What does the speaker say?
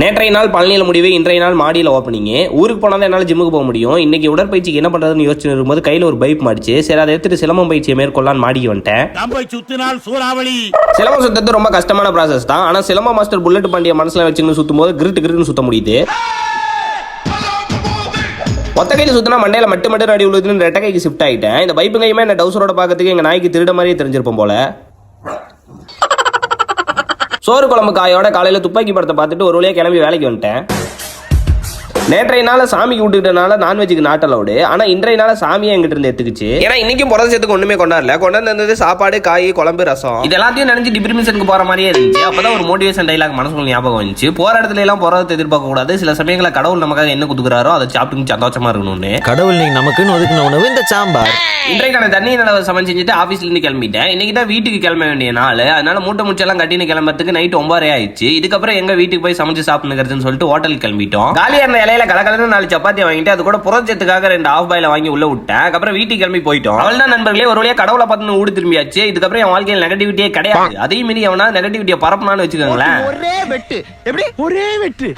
நேற்றைய நாள் பழனியில் முடிவு, இன்றைய நாள் மாடியில் ஓப்பனிங். ஊருக்கு போனால் தான் என்னால் ஜிம்முக்கு போக முடியும். இன்னைக்கு உடற்பயிற்சிக்கு என்ன பண்ணுறதுன்னு யோசிச்சு இருக்கும்போது கையில் ஒரு பைப் மாடிச்சு. சரி, அதை எடுத்துட்டு சிலம்பம் பயிற்சியை மேற்கொள்ளான்னு மாடிக்கு வந்துட்டேன். சிலம்பம் சுத்தது ரொம்ப கஷ்டமான ப்ராசஸ் தான். ஆனால் சிலம்ப மாஸ்டர் புல்லட் பாண்டிய மனசில் வச்சுன்னு சுற்றும் போது கிரிட்டு சுத்த முடியுது. ஒத்த கையில் சுத்தினா மண்டையில மட்டும் அடி உள்ளதுன்னு ரெட்டை கைக்கு ஷிஃப்ட் ஆகிட்டேன். இந்த பைப்பு கையுமே என்ன டவுசரோட பார்க்கறதுக்கு எங்கள் நாய்க்கு திருட மாதிரியே தெரிஞ்சிருப்போம் போல. சோறு குழம்பு காயோட காலையில் துப்பாக்கி படத்தை பார்த்துட்டு ஒரு வழியாக கிளம்பி வேலைக்கு வந்துட்டேன். நேற்றைய நாள் சாமிக்கு விட்டுக்கிட்டனால நான்வெஜ்ஜுக்கு நாட் அலவுடு. ஆனால் இன்றைய நாள் சாமியை எங்கிட்ட இருந்து எடுத்துக்கிச்சு. ஏன்னா இன்னைக்கும் பிறந்த சேர்த்துக்கு ஒன்றுமே கொண்டாடல. கொண்டாந்து இருந்தது சாப்பாடு, காய், குழம்பு, ரசம். இது எல்லாத்தையும் நினைச்சு டிப்ரிமிஷனுக்கு போற மாதிரியே இருந்துச்சு. அப்பதான் ஒரு மோட்டிவேஷன் டைலாக் மனசுக்குள்ள ஞாபகம் வந்துச்சு. போற இடத்துல எல்லாம் போறதை எதிர்பார்க்க கூடாது. சில சமயங்கள கடவுள் நமக்காக என்ன குடுக்குறாரோ அதை சாப்பிட்டு சந்தோஷமா இருக்கணும்னு. கடவுள் நீங்க நமக்குன்னு ஒதுக்கின உணவு இந்த சாம்பார். இன்றைக்கான தண்ணி நிலவை சமைச்சிட்டு ஆஃபீஸ்ல இருந்து கிளம்பிட்டேன். இன்னைக்கு தான் வீட்டுக்கு கிளம்ப வேண்டிய நாள். அதனால மூட்டை முச்செல்லாம் கட்டின்னு கிளம்புறதுக்கு நைட் 9:30 ஆயிடுச்சு. இதுக்கப்புறம் எங்க வீட்டுக்கு போய் சமைச்சு சாப்பிடுங்கிறதுன்னு சொல்லிட்டு ஹோட்டலுக்கு கிளம்பிட்டோம். காலியா இருந்த இலையில கலகலன்னு 4 சப்பாத்தி வாங்கிட்டு அது கூட புரட்சத்துக்காக 2 ஆஃப் பாயில வாங்கி உள்ள விட்டேன். அதுக்கப்புறம் வீட்டுக்கு கிளம்பி போயிட்டோம். அவள்தான் நண்பர்களே, ஒரு வழியா கடவுளை பார்த்து ஊடு திரும்பியாச்சு. இதுக்கப்புறம் என் வாழ்க்கையில் நெகட்டிவிட்டியே கிடையாது. அதையும் மீறி அவனா நெகட்டிவிட்டியை பரப்பனான்னு வச்சுக்கோங்களேன். ஒரே வெட்டு. எப்படி ஒரே வெட்டு.